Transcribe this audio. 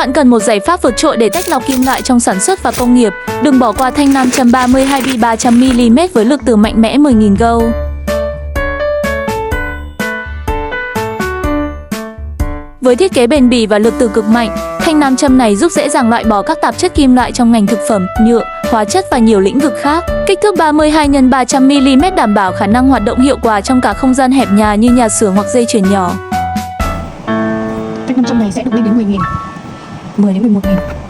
Bạn cần một giải pháp vượt trội để tách lọc kim loại trong sản xuất và công nghiệp. Đừng bỏ qua thanh nam châm 32 bi 300mm với lực từ mạnh mẽ 10.000 go. Với thiết kế bền bỉ và lực từ cực mạnh, thanh nam châm này giúp dễ dàng loại bỏ các tạp chất kim loại trong ngành thực phẩm, nhựa, hóa chất và nhiều lĩnh vực khác. Kích thước 32 x 300mm đảm bảo khả năng hoạt động hiệu quả trong cả không gian hẹp nhà như nhà xưởng hoặc dây chuyền nhỏ. Thanh nam châm này sẽ được lên đến 10.000, 10 đến 11.000.